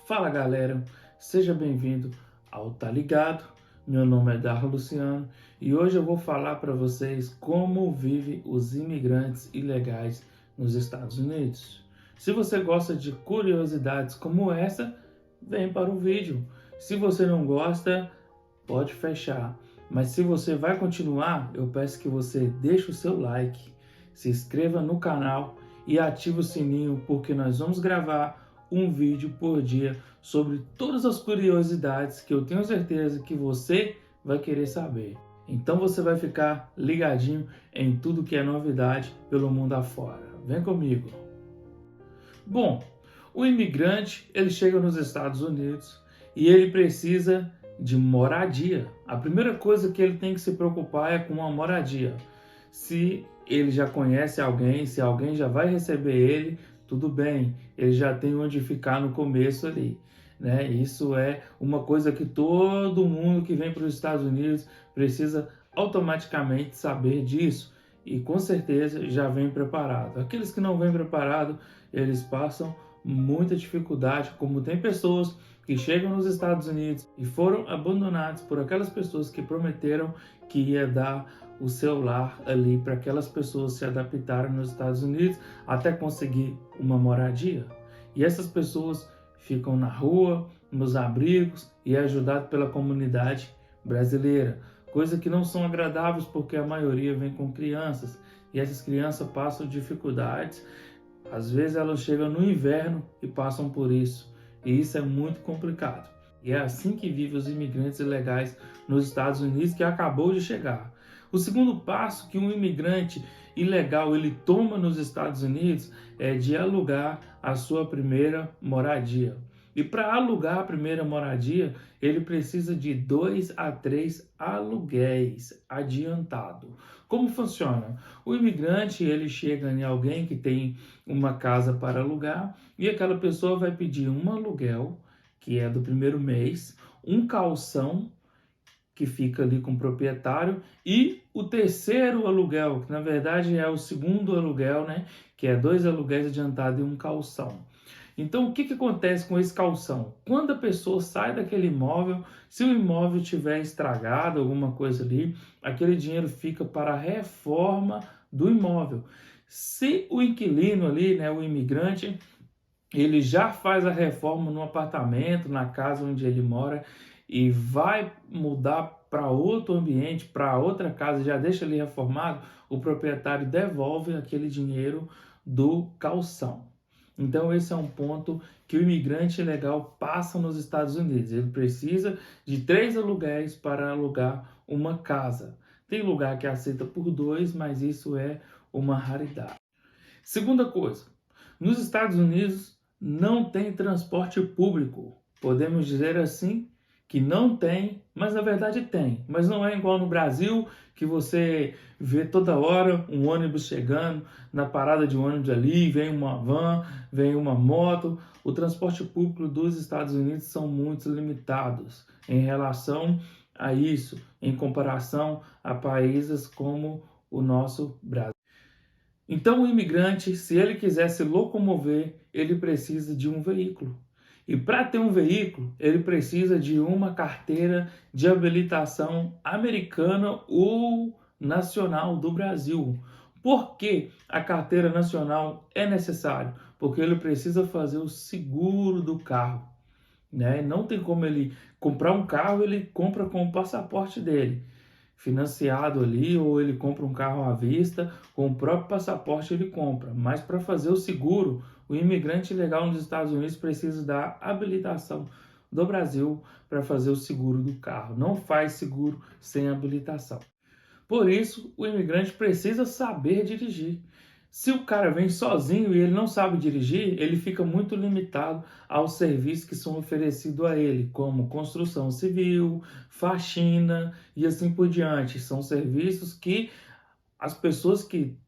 Fala galera, seja bem-vindo ao Tá Ligado. Meu nome é Darla Luciano e hoje eu vou falar para vocês como vivem os imigrantes ilegais nos Estados Unidos. Se você gosta de curiosidades como essa, vem para o vídeo. Se você não gosta, pode fechar. Mas se você vai continuar, eu peço que você deixe o seu like, se inscreva no canal e ative o sininho, porque nós vamos gravar um vídeo por dia sobre todas as curiosidades que eu tenho certeza que você vai querer saber. Então você vai ficar ligadinho em tudo que é novidade pelo mundo afora. Vem comigo. Bom, o imigrante, ele chega nos Estados Unidos e ele precisa de moradia. A primeira coisa que ele tem que se preocupar é com a moradia. Se ele já conhece alguém, se alguém já vai receber ele, tudo bem, ele já tem onde ficar no começo ali, né? Isso é uma coisa que todo mundo que vem para os Estados Unidos precisa automaticamente saber disso e com certeza já vem preparado. Aqueles que não vêm preparado, eles passam muita dificuldade, como tem pessoas que chegam nos Estados Unidos e foram abandonados por aquelas pessoas que prometeram que ia dar o seu lar ali para aquelas pessoas se adaptarem nos Estados Unidos até conseguir uma moradia. E essas pessoas ficam na rua, nos abrigos e é ajudado pela comunidade brasileira. Coisa que não são agradáveis porque a maioria vem com crianças e essas crianças passam dificuldades. Às vezes elas chegam no inverno e passam por isso. E isso é muito complicado. E é assim que vivem os imigrantes ilegais nos Estados Unidos, que acabou de chegar. O segundo passo que um imigrante ilegal ele toma nos Estados Unidos é de alugar a sua primeira moradia. E para alugar a primeira moradia, ele precisa de 2 a 3 aluguéis adiantado. Como funciona? O imigrante ele chega em alguém que tem uma casa para alugar e aquela pessoa vai pedir um aluguel, que é do primeiro mês, um calção, que fica ali com o proprietário, e o terceiro aluguel, que na verdade é o segundo aluguel, né? Que é 2 aluguéis adiantados e um calção. Então, o que acontece com esse calção? Quando a pessoa sai daquele imóvel, se o imóvel tiver estragado, alguma coisa ali, aquele dinheiro fica para a reforma do imóvel. Se o inquilino ali, né, o imigrante, ele já faz a reforma no apartamento, na casa onde ele mora, e vai mudar para outro ambiente, para outra casa, já deixa ali reformado, o proprietário devolve aquele dinheiro do calção. Então esse é um ponto que o imigrante ilegal passa nos Estados Unidos. Ele precisa de 3 aluguéis para alugar uma casa. Tem lugar que aceita por 2, mas isso é uma raridade. Segunda coisa, nos Estados Unidos não tem transporte público. Podemos dizer assim que não tem, mas na verdade tem. Mas não é igual no Brasil, que você vê toda hora um ônibus chegando, na parada de ônibus ali, vem uma van, vem uma moto. O transporte público dos Estados Unidos são muito limitados em relação a isso, em comparação a países como o nosso Brasil. Então, o imigrante, se ele quiser se locomover, ele precisa de um veículo. E para ter um veículo, ele precisa de uma carteira de habilitação americana ou nacional do Brasil. Por que a carteira nacional é necessária? Porque ele precisa fazer o seguro do carro, né? Não tem como ele comprar um carro, ele compra com o passaporte dele financiado ali, ou ele compra um carro à vista, com o próprio passaporte ele compra. Mas para fazer o seguro, o imigrante ilegal nos Estados Unidos precisa da habilitação do Brasil para fazer o seguro do carro. Não faz seguro sem habilitação. Por isso, o imigrante precisa saber dirigir. Se o cara vem sozinho e ele não sabe dirigir, ele fica muito limitado aos serviços que são oferecidos a ele, como construção civil, faxina e assim por diante. São serviços que as pessoas que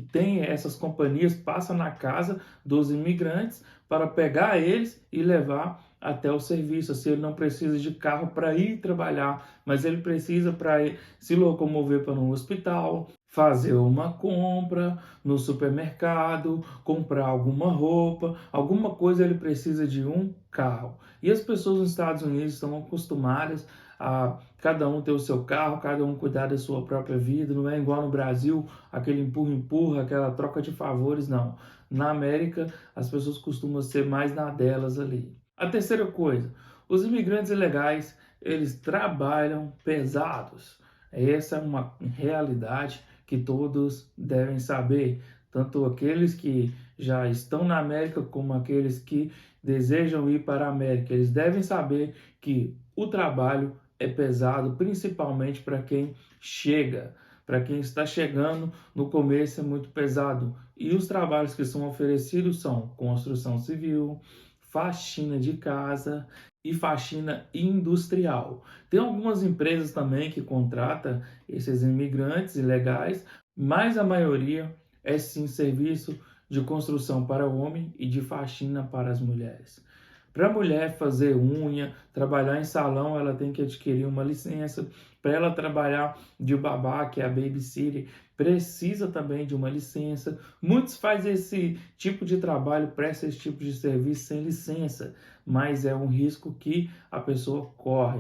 têm essas companhias passam na casa dos imigrantes para pegar eles e levar até o serviço. Se ele não precisa de carro para ir trabalhar, mas ele precisa para se locomover para um hospital, fazer uma compra no supermercado, comprar alguma roupa, alguma coisa ele precisa de um carro. E as pessoas nos Estados Unidos estão acostumadas a cada um ter o seu carro, cada um cuidar da sua própria vida, não é igual no Brasil, aquele empurra-empurra, aquela troca de favores, não. Na América, as pessoas costumam ser mais na delas ali. A terceira coisa, os imigrantes ilegais, eles trabalham pesados. Essa é uma realidade que todos devem saber, tanto aqueles que já estão na América como aqueles que desejam ir para a América. Eles devem saber que o trabalho é pesado, principalmente para quem chega. Para quem está chegando, no começo é muito pesado. E os trabalhos que são oferecidos são construção civil, faxina de casa e faxina industrial. Tem algumas empresas também que contratam esses imigrantes ilegais, mas a maioria é sim serviço de construção para o homem e de faxina para as mulheres. Para a mulher fazer unha, trabalhar em salão, ela tem que adquirir uma licença. Para ela trabalhar de babá, que é a babysitter, precisa também de uma licença. Muitos fazem esse tipo de trabalho, prestam esse tipo de serviço sem licença, mas é um risco que a pessoa corre.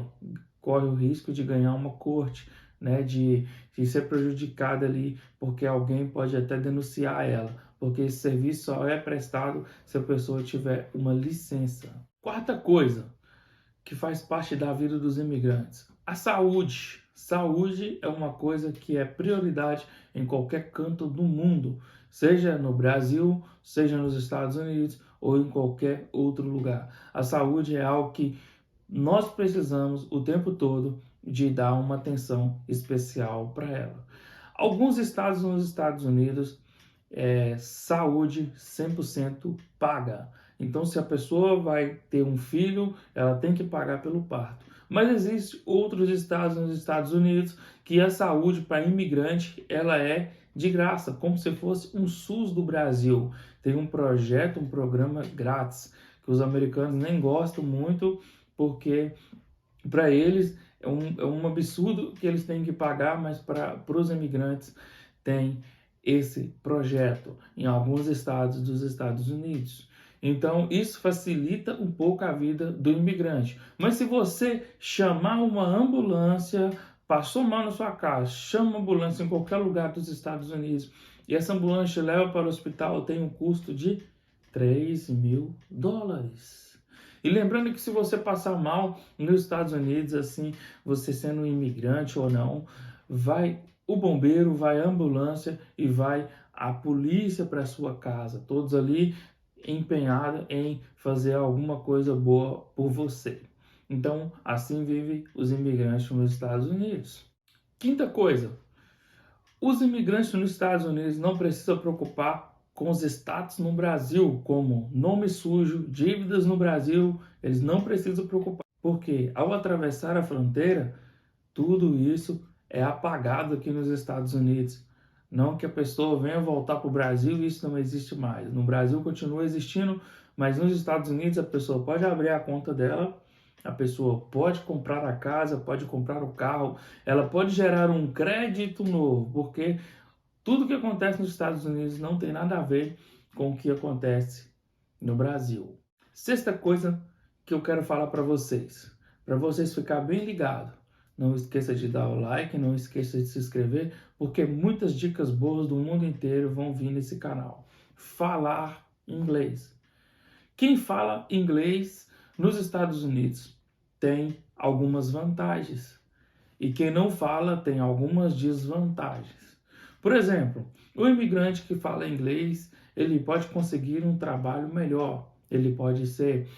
Corre o risco de ganhar uma corte, né, de ser prejudicada ali, porque alguém pode até denunciar ela, porque esse serviço só é prestado se a pessoa tiver uma licença. Quarta coisa que faz parte da vida dos imigrantes, a saúde. Saúde é uma coisa que é prioridade em qualquer canto do mundo, seja no Brasil, seja nos Estados Unidos ou em qualquer outro lugar. A saúde é algo que nós precisamos o tempo todo de dar uma atenção especial para ela. Alguns estados nos Estados Unidos, saúde 100% paga. Então, se a pessoa vai ter um filho, ela tem que pagar pelo parto. Mas existem outros estados nos Estados Unidos que a saúde para imigrante ela é de graça, como se fosse um SUS do Brasil. Tem um projeto, um programa grátis, que os americanos nem gostam muito, porque para eles é um absurdo que eles têm que pagar, mas para os imigrantes tem esse projeto em alguns estados dos Estados Unidos. Então, isso facilita um pouco a vida do imigrante. Mas se você chamar uma ambulância, passou mal na sua casa, chama uma ambulância em qualquer lugar dos Estados Unidos e essa ambulância leva para o hospital, tem um custo de $3.000. E lembrando que se você passar mal nos Estados Unidos, assim, você sendo um imigrante ou não, vai o bombeiro, vai a ambulância e vai a polícia para sua casa, todos ali empenhados em fazer alguma coisa boa por você. Então, assim vivem os imigrantes nos Estados Unidos. Quinta coisa, os imigrantes nos Estados Unidos não precisam preocupar com os status no Brasil, como nome sujo, dívidas no Brasil, eles não precisam preocupar, porque ao atravessar a fronteira, tudo isso é apagado aqui nos Estados Unidos. Não que a pessoa venha voltar para o Brasil e isso não existe mais. No Brasil continua existindo, mas nos Estados Unidos a pessoa pode abrir a conta dela, a pessoa pode comprar a casa, pode comprar o carro, ela pode gerar um crédito novo, porque tudo que acontece nos Estados Unidos não tem nada a ver com o que acontece no Brasil. Sexta coisa que eu quero falar para vocês ficar bem ligado. Não esqueça de dar o like, não esqueça de se inscrever, porque muitas dicas boas do mundo inteiro vão vir nesse canal. Falar inglês. Quem fala inglês nos Estados Unidos tem algumas vantagens. E quem não fala tem algumas desvantagens. Por exemplo, o imigrante que fala inglês, ele pode conseguir um trabalho melhor. Ele pode ser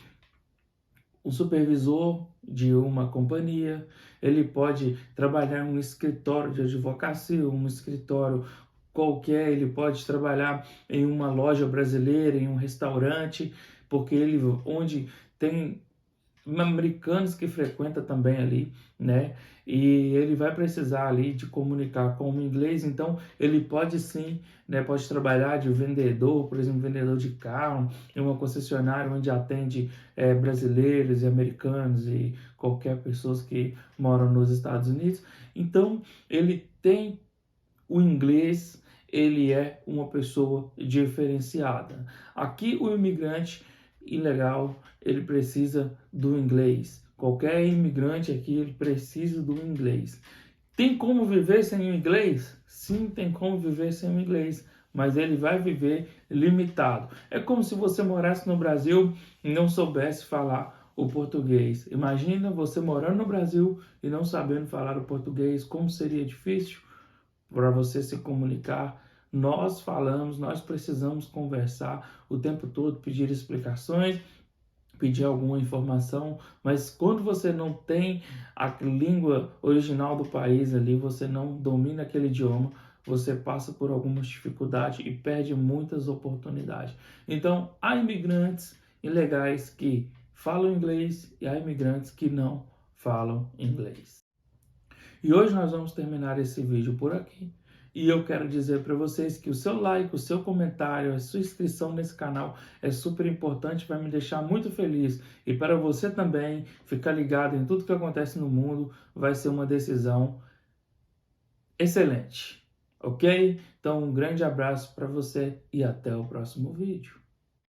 um supervisor de uma companhia, ele pode trabalhar em um escritório de advocacia, um escritório qualquer, ele pode trabalhar em uma loja brasileira, em um restaurante, porque ele onde tem americanos que frequenta também ali, né? E ele vai precisar ali de comunicar com o inglês, então ele pode sim, né? Pode trabalhar de vendedor, por exemplo, vendedor de carro, em uma concessionária onde atende brasileiros e americanos e qualquer pessoa que moram nos Estados Unidos. Então ele tem o inglês ele é uma pessoa diferenciada. Aqui o imigrante ilegal, ele precisa do inglês. Qualquer imigrante aqui, ele precisa do inglês. Tem como viver sem o inglês? Sim, tem como viver sem o inglês, mas ele vai viver limitado. É como se você morasse no Brasil e não soubesse falar o português. Imagina você morando no Brasil e não sabendo falar o português, como seria difícil para você se comunicar. Nós falamos, nós precisamos conversar o tempo todo, pedir explicações, pedir alguma informação, mas quando você não tem a língua original do país ali, você não domina aquele idioma, você passa por algumas dificuldades e perde muitas oportunidades. Então, há imigrantes ilegais que falam inglês e há imigrantes que não falam inglês. E hoje nós vamos terminar esse vídeo por aqui. E eu quero dizer para vocês que o seu like, o seu comentário, a sua inscrição nesse canal é super importante, vai me deixar muito feliz. E para você também ficar ligado em tudo que acontece no mundo, vai ser uma decisão excelente. Ok? Então um grande abraço para você e até o próximo vídeo.